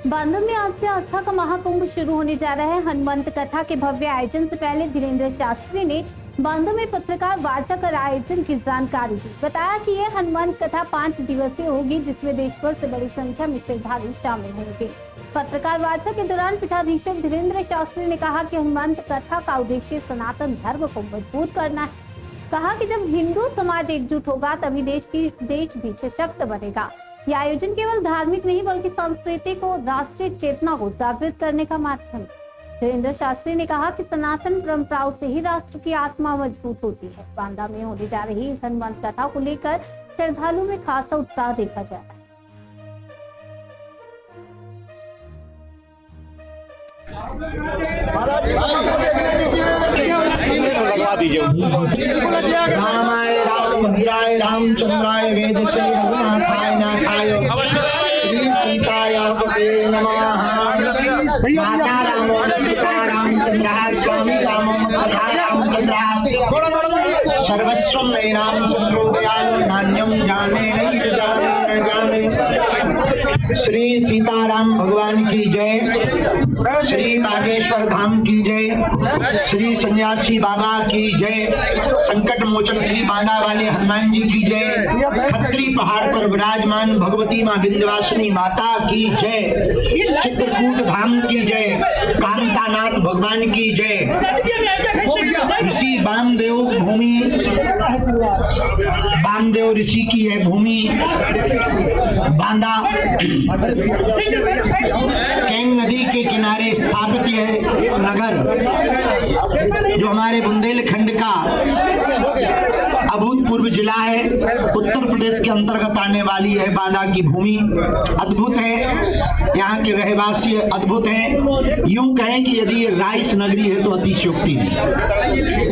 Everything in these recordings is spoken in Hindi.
बांदा में आज से आस्था का महाकुंभ शुरू होने जा रहा है। हनुमंत कथा के भव्य आयोजन से पहले धीरेन्द्र शास्त्री ने बांदा में पत्रकार वार्ता कर आयोजन की जानकारी दी। बताया कि यह हनुमंत कथा 5 दिवसीय होगी, जिसमें देश भर से बड़ी संख्या में श्रद्धालु शामिल होंगे। पत्रकार वार्ता के दौरान पीठाधीशक धीरेन्द्र शास्त्री ने कहा कि हनुमंत कथा का उद्देश्य सनातन धर्म को मजबूत करना है। कहा कि जब हिंदू समाज एकजुट होगा तभी देश भी सशक्त बनेगा। यह आयोजन केवल धार्मिक नहीं बल्कि सांस्कृतिक और राष्ट्रीय चेतना को जागृत करने का माध्यम है। धीरेन्द्र शास्त्री ने कहा कि सनातन परंपराओं से ही राष्ट्र की आत्मा मजबूत होती है। बांदा में होने जा रही इस हनुमान कथा को लेकर श्रद्धालुओं में खासा उत्साह देखा जा रहा है। रामाय राम भद्राय रामचंद्राय वेदसे रघुनाथाय नाथाय श्री सीताय पते नमः। माता रामो पिता रामचंद्र स्वामी रामो कथा रामचंद्र सर्वस्वं मे रामचंद्रो दयालो नान्यं जाने नहीं जाने। श्री सीताराम भगवान की जय, श्री बागेश्वर धाम की जय, श्री सन्यासी बाबा की जय, संकट मोचन श्री बांदा वाले हनुमान जी की जय, खत्री पहाड़ पर विराजमान भगवती माँ विंध्यवासिनी माता की जय, चित्रकूट धाम की जय, कांतानाथ भगवान की जय। ऋषि वामदेव भूमि, वामदेव ऋषि की है भूमि बांदा। केन नदी के किनारे स्थापित है नगर, जो हमारे बुंदेलखंड का अभूतपूर्व जिला है, उत्तर प्रदेश के अंतर्गत आने वाली है। बांदा की भूमि अद्भुत है, यहाँ के रहवासी अद्भुत हैं। यूं कहें कि यदि ये राइस नगरी है तो अतिशयोक्ति है,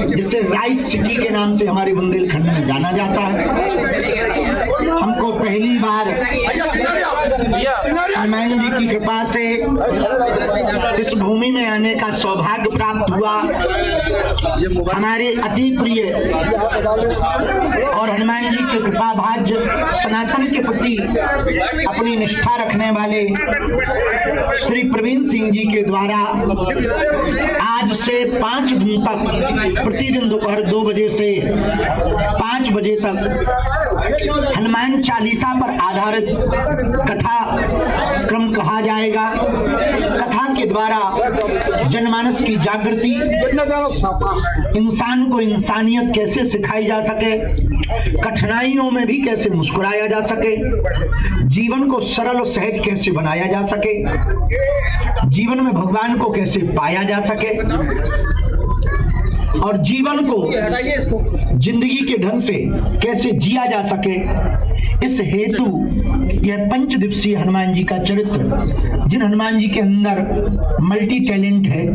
जिसे राइस सिटी के नाम से हमारे बुंदेलखंड में जाना जाता है। हमको पहली बार हनुमान जी की कृपा से इस भूमि में आने का सौभाग्य प्राप्त हुआ। हमारे अति प्रिय और हनुमान जी के कृपा भाज्य सनातन के प्रति अपनी निष्ठा रखने वाले श्री प्रवीण सिंह जी के द्वारा आज से 5 दिन तक प्रतिदिन दोपहर 2 बजे से 5 बजे तक हनुमान चालीसा पर आधारित कथा क्रम कहा जाएगा। कथा के द्वारा जनमानस की जागृति, इंसान को इंसानियत कैसे सिखाई जा सके, कठिनाइयों में भी कैसे मुस्कुराया जा सके, जीवन को सरल और सहज कैसे बनाया जा सके, जीवन में भगवान को कैसे पाया जा सके और जीवन को जिंदगी के ढंग से कैसे जिया जा सके। इस हेतु यह 5 दिवसीय हनुमान जी का चरित्र, जिन हनुमान जी के अंदर मल्टी टैलेंट है,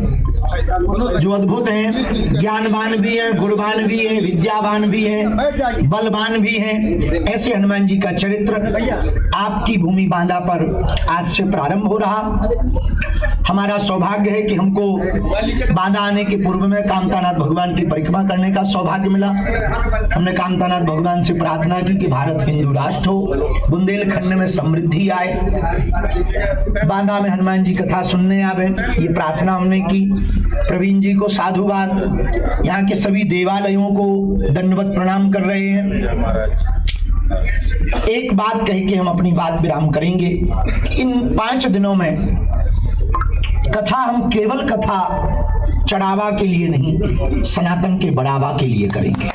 जो अद्भुत हैं, ज्ञानवान भी हैं, गुणवान भी हैं, विद्यावान भी हैं, बलवान भी हैं, ऐसे हनुमान जी का चरित्र आपकी भूमि बांदा पर आज से प्रारंभ हो रहा। हमारा सौभाग्य है कि हमको बांदा आने के पूर्व में कामतानाथ भगवान की परिक्रमा करने का सौभाग्य मिला। हमने कामतानाथ भगवान से प्रार्थना की कि भारत हिंदू राष्ट्र हो, बुंदेलखंड में समृद्धि आए, बांदा में हनुमान जी कथा सुनने आवे, ये प्रार्थना हमने की। प्रवीण जी को साधुवाद, यहाँ के सभी देवालयों को दंडवत प्रणाम कर रहे हैं। एक बात कह के हम अपनी बात विराम करेंगे। इन 5 दिनों में कथा हम केवल कथा चढ़ावा के लिए नहीं, सनातन के बढ़ावा के लिए करेंगे।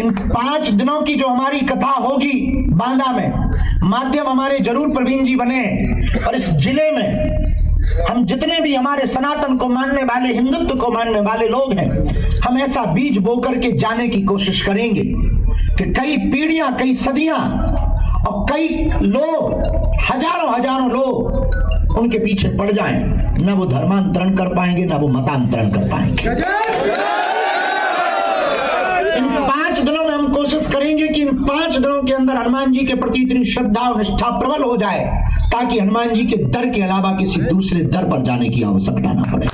इन 5 दिनों की जो हमारी कथा होगी बांदा में, माध्यम हमारे जरूर प्रवीण जी बने और इस जिले में हम जितने भी हमारे सनातन को मानने वाले, हिंदुत्व को मानने वाले लोग हैं, हम ऐसा बीज बो करके जाने की कोशिश करेंगे कि कई पीढ़ियां, कई सदियां और कई लोग, हजारों लोग उनके पीछे पड़ जाएं, न वो धर्मांतरण कर पाएंगे, न वो मतांतरण कर पाएंगे। इन 5 दिनों में हम कोशिश करेंगे कि इन 5 दिनों के अंदर हनुमान जी के प्रति इतनी श्रद्धा और निष्ठा प्रबल हो जाए ताकि हनुमान जी के दर के अलावा किसी दूसरे दर पर जाने की आवश्यकता न पड़े।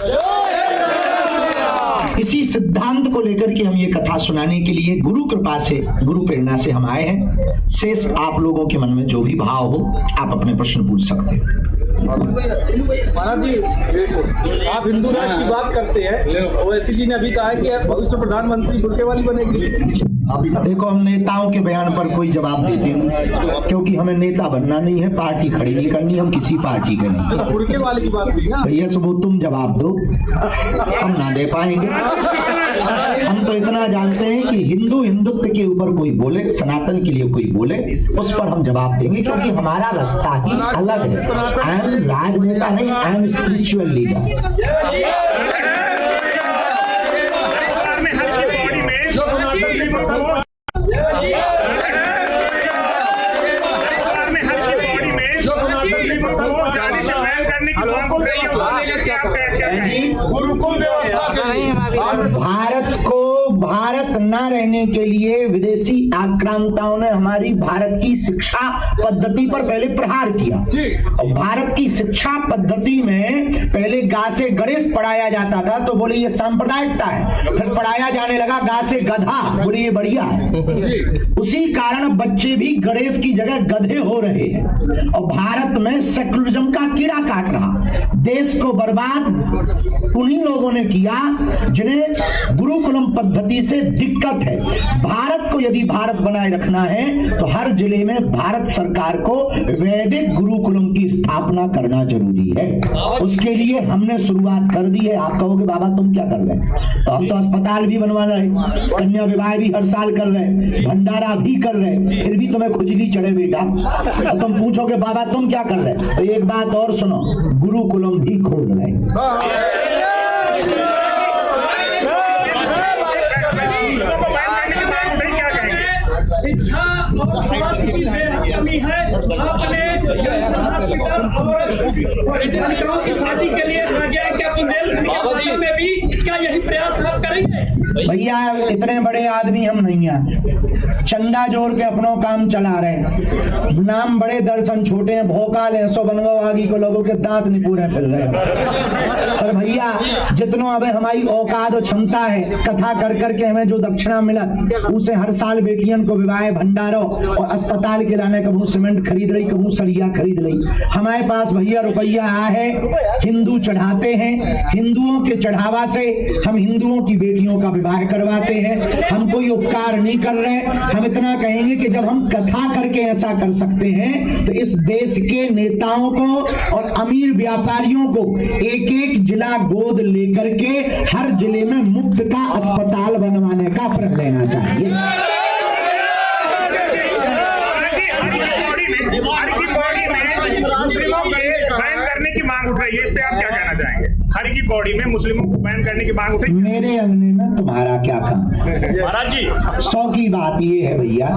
इसी सिद्धांत को लेकर के हम ये कथा सुनाने के लिए गुरु कृपा से, गुरु प्रेरणा से हम आए हैं। शेष आप लोगों के मन में जो भी भाव हो, आप अपने प्रश्न पूछ सकते हैं। महाराज जी, आप हिंदू राज की बात करते हैं, ओवैसी जी ने अभी कहा है कि भविष्य प्रधानमंत्री बुर्के वाली बनेगी। देखो, हम नेताओं के बयान पर कोई जवाब देते हैं, क्योंकि हमें नेता बनना नहीं है, पार्टी खड़ी नहीं करनी, हम किसी पार्टी के नहीं। बुर्के वाले की बात की ना भैया, सुबह तुम जवाब दो, हम ना दे पाएंगे। हम तो इतना जानते हैं कि हिंदुत्व के ऊपर कोई बोले, सनातन के लिए कोई बोले, उस पर हम जवाब देंगे, क्योंकि हमारा रास्ता ही अलग है। आई एम राजनेता नहीं, I am spiritual leader. Bharat न रहने के लिए विदेशी आक्रांताओं ने हमारी भारत की शिक्षा पद्धति पर पहले प्रहार किया। और भारत की शिक्षा पद्धति में पहले गा से गणेश पढ़ाया जाता था, तो बोले ये सांप्रदायिकता है। फिर पढ़ाया जाने लगा गा से गधा, बोले ये बढ़िया है। उसी कारण बच्चे भी गणेश की जगह गधे हो रहे हैं और भारत में सेकुलरिज्म का कीड़ा काट रहा। देश को बर्बाद उन्हीं लोगों ने किया जिन्हें गुरुकुलम पद्धति से दिक्कत है। भारत को यदि भारत बनाए रखना है तो हर जिले में भारत सरकार को वैदिक गुरुकुलम की स्थापना करना जरूरी है। उसके लिए हमने शुरुआत कर दी है। आप कहोगे बाबा तुम क्या कर रहे हैं? तो हम तो अस्पताल भी बनवा रहे, कन्या विवाह भी हर साल कर रहे, भंडारा भी कर रहे, फिर भी तुम्हें खुजली चढ़े बेटा। और तुम पूछोगे बाबा तुम क्या कर रहे? तो एक बात और सुनो, गुरुकुलम भी खोल रहे। शिक्षा और स्वास्थ्य की बेहद कमी है। आपने और बालिकाओं की शादी के लिए आगे क्या बुंदेलखंड में भी क्या यही प्रयास आप करेंगे? भैया इतने बड़े आदमी हम नहीं हैं, चंदा जोड़ के अपनों काम चला रहे। नाम बड़े दर्शन छोटे हैं, भोकाल है, सो बनगो आगी को लोगों के दांत निपूरे फिर रहे। पर भैया जितनो अब हमारी औकात और क्षमता है, कथा कर करके हमें जो दक्षिणा मिला उसे हर साल बेटियन को विवाह भंडारों और अस्पताल के लाने, कबू सीमेंट खरीद रही, कबू सरिया खरीद रही। हमारे पास भैया रुपया आया है, हिंदू चढ़ाते हैं, हिंदुओं के चढ़ावा से हम हिंदुओं की बेटियों का विवाह करवाते हैं। हम कोई उपकार नहीं कर रहे। हम इतना कहेंगे कि जब हम कथा करके ऐसा कर सकते हैं तो इस देश के नेताओं को और अमीर व्यापारियों को एक एक जिला गोद लेकर के हर जिले में मुफ्त का अस्पताल बनवाने का प्रण लेना चाहिए। मुस्लिमों के बैन करने की मांग उठ रही है, इस पे आप क्या कहना चाहेंगे? हर की बॉडी में मुस्लिमों को बैन करने की मांग उठ रही है। मेरे अंगने में तुम्हारा क्या काम? महाराज जी 100 की बात ये है भैया,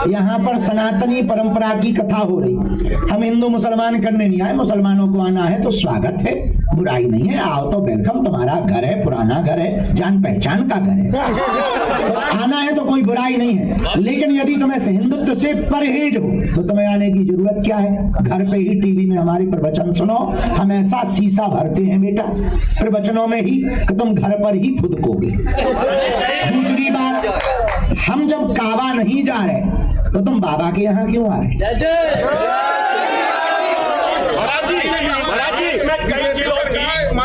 यहाँ पर सनातनी परंपरा की कथा हो रही। हम हिंदू मुसलमान करने नहीं आए, मुसलमानों को आना है तो स्वागत है, बुराई नहीं है, आओ तो वेलकम। तुम्हारा घर है, पुराना घर है, जान पहचान का घर है, तो आना है तो कोई बुराई नहीं है। लेकिन यदि तुम्हें हिंदुत्व से परहेज हो तो तुम्हें आने की जरूरत क्या है? घर पे ही टीवी में हमारे प्रवचन सुनो, हम ऐसा शीशा भरते हैं बेटा प्रवचनों में ही कि तुम घर पर ही फुदकोगे। दूसरी बात, हम जब काबा नहीं जा रहे तो तुम बाबा के यहाँ क्यों आ रहे?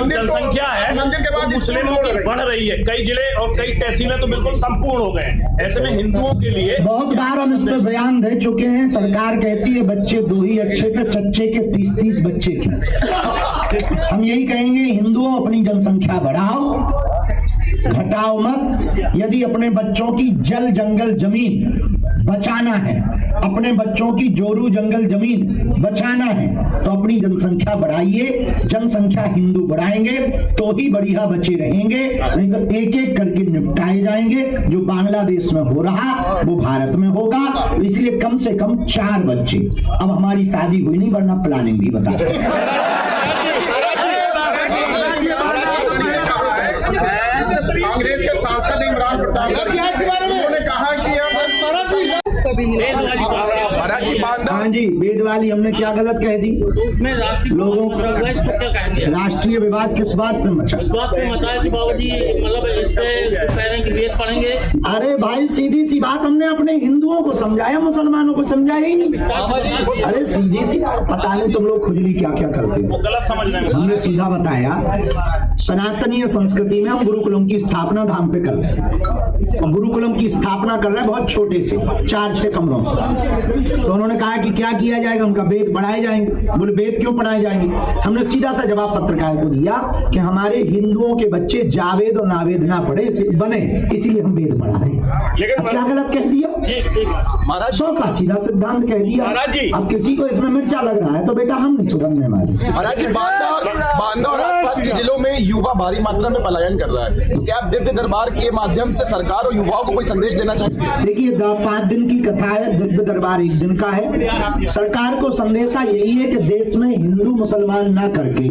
जनसंख्या है मंदिर के बाद मुस्लिमों की बढ़ रही है, कई जिले और कई तहसीलें तो बिल्कुल संपूर्ण हो गए। ऐसे में हिंदुओं के लिए बहुत बार हम इस पर बयान दे चुके हैं। सरकार कहती है बच्चे दो ही अच्छे के, चच्चे के 30-30 बच्चे के। हम यही कहेंगे हिंदुओं अपनी जनसंख्या बढ़ाओ, घटाओ मत। यदि अपने बच्चों की जल जंगल जमीन बचाना है, अपने बच्चों की जोरू जंगल जमीन बचाना है तो अपनी जनसंख्या बढ़ाइए। जनसंख्या हिंदू बढ़ाएंगे तो ही बढ़िया बचे रहेंगे, नहीं तो एक एक करके निपटाए जाएंगे। जो बांग्लादेश में हो रहा वो भारत में होगा। इसलिए कम से कम 4 बच्चे। अब हमारी शादी हुई नहीं, वरना प्लानिंग भी बता। कांग्रेस के सांसद इमरान प्रताप उन्होंने कहा कि महाराज जी बांधा। हाँ जी, वेद वाली हमने क्या गलत कह दी? उसमें राष्ट्रीय लोगों को क्या कहेंगे? राष्ट्रीय विवाद किस बात पे मचा? इस बात पे मचा है कि बाबा जी मतलब इससे कह रहे हैं कि वेद पढ़ेंगे। अरे भाई सीधी सी बात हमने अपने हिंदुओं को समझाया, मुसलमानों को समझाया ही नहीं। अरे सीधी सी बात, पता नहीं तुम लोग खुजली क्या क्या करते हो। गलत समझ रहे हैं। हमने सीधा बताया, सनातनीय संस्कृति में हम गुरुकुलम की स्थापना धाम पे कर रहे हैं। और गुरुकुलम की स्थापना कर रहे हैं बहुत छोटे से 4-6 कमरों से। तो उन्होंने कहा कि क्या किया जाएगा? उनका वेद पढ़ाए जाएंगे। बोले वेद क्यों पढ़ाए जाएंगे? हमने सीधा सा जवाब पत्रकार को दिया कि हमारे हिंदुओं के बच्चे जावेद और नावेद ना पढ़े बने, इसीलिए हम वेद पढ़ा रहे हैं। लेकिन क्या गलत कह दिया? महाराज सौ का सीधा सिद्धांत कह दिया। महाराज जी, अब किसी को इसमें मिर्चा लग रहा है तो बेटा हम नहीं सुधरने वाले। महाराज जी बांदा और आसपास के जिलों में युवा भारी मात्रा में पलायन कर रहा है, तो क्या आप दिव्य दरबार के माध्यम से सरकार और युवाओं को कोई संदेश देना चाहेंगे? देखिए 5 दिन की कथा है, दिव्य दरबार 1 दिन का है। सरकार को संदेशा यही है कि देश में हिंदू मुसलमान ना करके,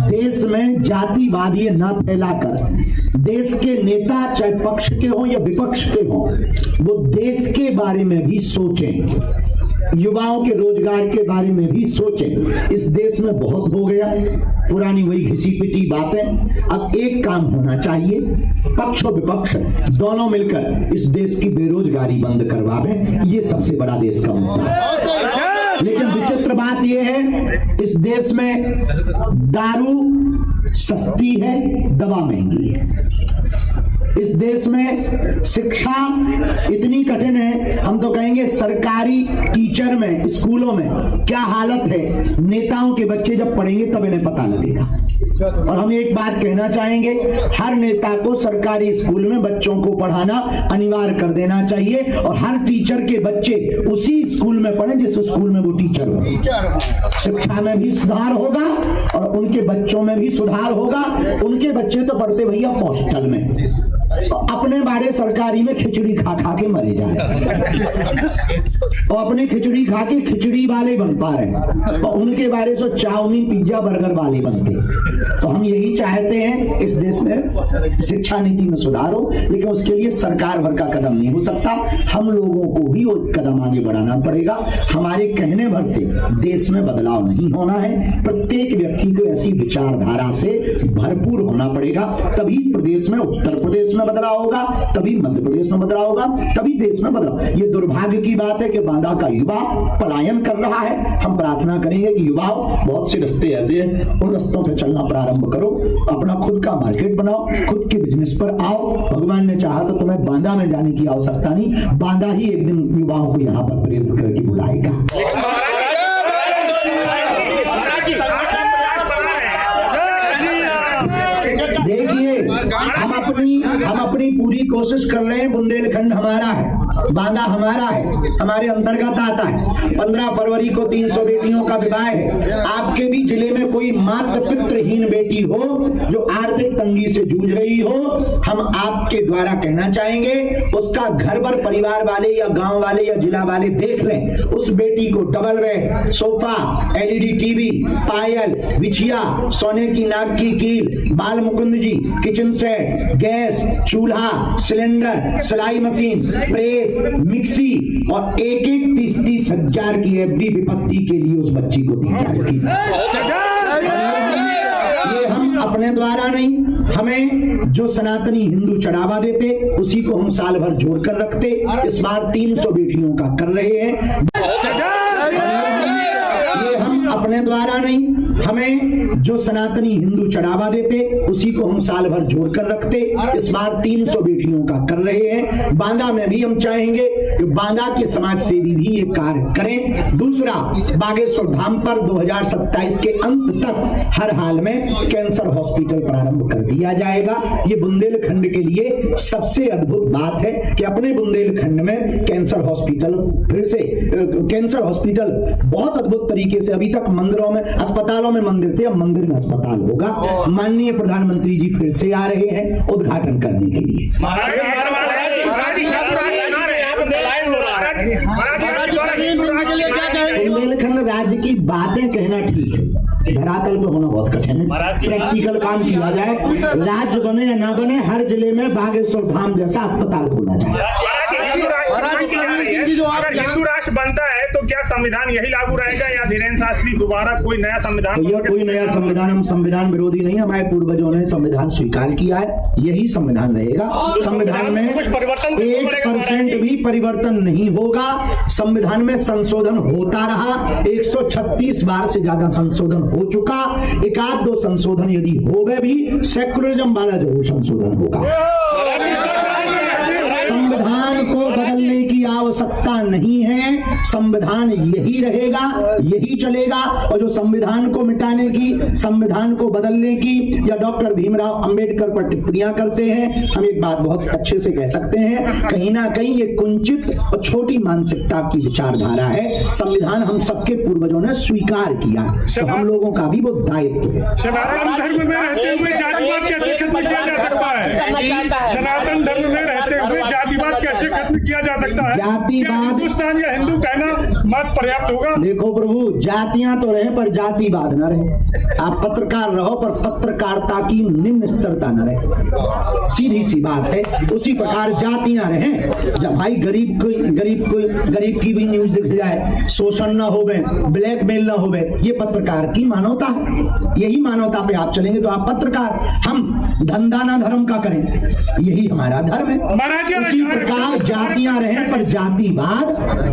देश में जातिवाद ये ना फैलाकर, देश के नेता चाहे पक्ष के हो या विपक्ष के हो, वो देश के बारे में भी सोचें, युवाओं के रोजगार के बारे में भी सोचें। इस देश में बहुत हो गया, पुरानी वही घिसी पिटी बातें। अब एक काम होना चाहिए, पक्ष और विपक्ष दोनों मिलकर इस देश की बेरोजगारी बंद करवावें। ये सबसे बड़ा देश का मुद्दा है। लेकिन विचित्र बात यह है, इस देश में दारू सस्ती है, दवा महंगी है। इस देश में शिक्षा इतनी कठिन है, हम तो कहेंगे सरकारी टीचर में, स्कूलों में क्या हालत है, नेताओं के बच्चे जब पढ़ेंगे तब इन्हें पता लगेगा। और हम एक बात कहना चाहेंगे, हर नेता को सरकारी स्कूल में बच्चों को पढ़ाना अनिवार्य कर देना चाहिए और हर टीचर के बच्चे उसी स्कूल में पढ़ें जिस स्कूल में वो टीचर हो। शिक्षा में भी सुधार होगा और उनके बच्चों में भी सुधार होगा। उनके बच्चे तो पढ़ते भैया हॉस्टल में, तो अपने बारे सरकारी में खिचड़ी खा खा के मरे जाए और अपने खिचड़ी खा के खिचड़ी वाले बन पा रहे हैं और उनके बारे से चाउमीन पिज्जा बर्गर वाले बनते। तो हम यही चाहते हैं इस देश में शिक्षा नीति में सुधार हो, लेकिन उसके लिए सरकार भर का कदम नहीं हो सकता। हम लोगों को भी वो कदम आगे बढ़ाना पड़ेगा। हमारे कहने भर से देश में बदलाव नहीं होना है। प्रत्येक व्यक्ति को ऐसी विचारधारा से भरपूर होना पड़ेगा, तभी प्रदेश में, उत्तर प्रदेश में बदलाव होगा, तभी मध्य प्रदेश में बदलाव होगा, तभी देश में बदलाव। ये दुर्भाग्य की बात है कि बांदा का युवा पलायन कर रहा है। हम प्रार्थना करेंगे कि युवा, बहुत से रास्ते ऐसे हैं, उन रास्तों पे चलना प्रारंभ करो, अपना खुद का मार्केट बनाओ, खुद के बिजनेस पर आओ। भगवान ने चाहा तो तुम्हें बांदा में जाने की आवश्यकता नहीं, बांदा ही एक दिन युवाओं को यहाँ पर प्रेरित करके बुलाएगा। देखिए हम अपनी पूरी कोशिश कर रहे हैं। बुंदेलखंड हमारा है, बांदा हमारा है, हमारे अंतर्गत आता है। 15 फरवरी को 300 बेटियों का विवाह है। आपके भी जिले में कोई मात्र पितृहीन बेटी हो जो आर्थिक तंगी से जूझ रही हो, हम आपके द्वारा कहना चाहेंगे उसका घर भर परिवार वाले या गांव वाले या जिला वाले देख लें। उस बेटी को double bed, sofa, LED TV, पायल, बिछिया, सोने की नाक की कील, Bal Mukund ji, kitchen set, gas, चूल्हा, सिलेंडर, सिलाई मशीन, प्रेस, मिक्सी और एक 30-30 हजार की FD विपत्ति के लिए उस बच्ची को दी जाएगी। ये हम अपने द्वारा नहीं, हमें जो सनातनी हिंदू चढ़ावा देते उसी को हम साल भर जोड़ कर रखते। इस बार 300 बेटियों का कर रहे हैं। ये हम अपने द्वारा नहीं, हमें जो सनातनी हिंदू चढ़ावा देते उसी को हम साल भर जोड़ कर रखते। इस बार 300 बेटियों का कर रहे हैं। बांदा में भी हम चाहेंगे कि बांदा के समाज सेवी भी ये कार्य करें। दूसरा, बागेश्वर धाम पर 2027 के अंत तक हर हाल में कैंसर हॉस्पिटल प्रारंभ कर दिया जाएगा। ये बुंदेलखंड के लिए सबसे अद्भुत बात है कि अपने बुंदेलखंड में कैंसर हॉस्पिटल फिर से, कैंसर हॉस्पिटल बहुत अद्भुत तरीके से, अभी तक मंदिरों में, अस्पतालों में मंदिर थे, अब मंदिर में अस्पताल होगा। माननीय प्रधानमंत्री जी फिर से आ रहे हैं उद्घाटन करने के लिए। बुंदेलखंड राज्य की बातें कहना ठीक है, धरातल पे होना बहुत कठिन है। प्रैक्टिकल काम किया जाए, राज्य बने या ना बने, हर जिले में बागेश्वर धाम जैसा अस्पताल खोला जाए। राष्ट्र बनता है तो क्या संविधान यही लागू रहेगा या धीरेन्द्र शास्त्री दोबारा कोई नया संविधान? भैया कोई नया संविधान, हम संविधान विरोधी नहीं, हमारे पूर्वजों ने संविधान स्वीकार किया है, यही संविधान रहेगा। संविधान में कुछ परिवर्तन 1% भी परिवर्तन नहीं होगा। संविधान में संशोधन होता रहा, 136 बार से ज्यादा संशोधन हो चुका। एक आध दो संशोधन यदि हो गए भी, सेकुलरिज्म वाला जरूर संशोधन होगा। संविधान को बदलने की आवश्यकता नहीं है, संविधान यही रहेगा, यही चलेगा। और जो संविधान को मिटाने की, संविधान को बदलने की या डॉक्टर भीमराव अंबेडकर पर टिप्पणियां करते हैं, हम एक बात बहुत अच्छे से कह सकते हैं, कहीं ना कहीं ये कुंचित और छोटी मानसिकता की विचारधारा है। संविधान हम सबके पूर्वजों ने स्वीकार किया, तो हम लोगों का भी वो दायित्व है। सनातन धर्म में रहते हुए जातिवाद कैसे खत्म किया जा सकता है? सनातन धर्म में रहते हुए जातिवाद कैसे खत्म किया जा सकता है? जातिवाद, हिंदुस्तान या हिंदू कहना मत पर्याप्त होगा? देखो प्रभु, जातियां तो रहे पर जातिवाद न रहे। आप पत्रकार रहो पर पत्रकारिता की निम्न स्तरता न रहे, सीधी सी बात है। उसी प्रकार जातियां रहें, जब भाई गरीब की भी न्यूज दिख जाए, शोषण न होवे, ब्लैकमेल न होवे, ये पत्रकार की मानवता है। यही मानवता पे आप चलेंगे तो आप पत्रकार। हम धंधा ना धर्म का करें, यही हमारा धर्म है। उसी प्रकार जातियां रहें पर जातिवाद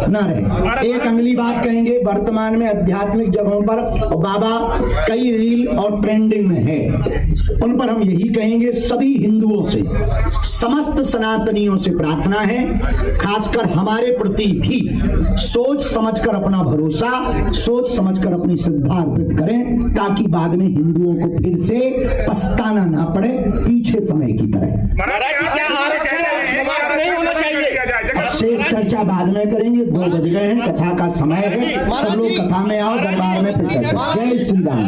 न रहे। एक अगली बात कहेंगे, वर्तमान में आध्यात्मिक जगहों पर बाबा कई रील और ट्रेंडिंग में है, उन पर हम यही कहेंगे, सभी हिंदुओं से, समस्त सनातनियों से प्रार्थना है, खासकर हमारे प्रति भी सोच समझकर अपना भरोसा, सोच समझकर अपनी श्रद्धा अर्पित करें, ताकि बाद में हिंदुओं को फिर से पछताना ना पड़े पीछे समय की तरह। शेष चर्चा बाद में करेंगे, 2 बज गए हैं, कथा का समय है, सब लोग कथा में आओ, दरबार में फिर चर्चा। जय श्री राम।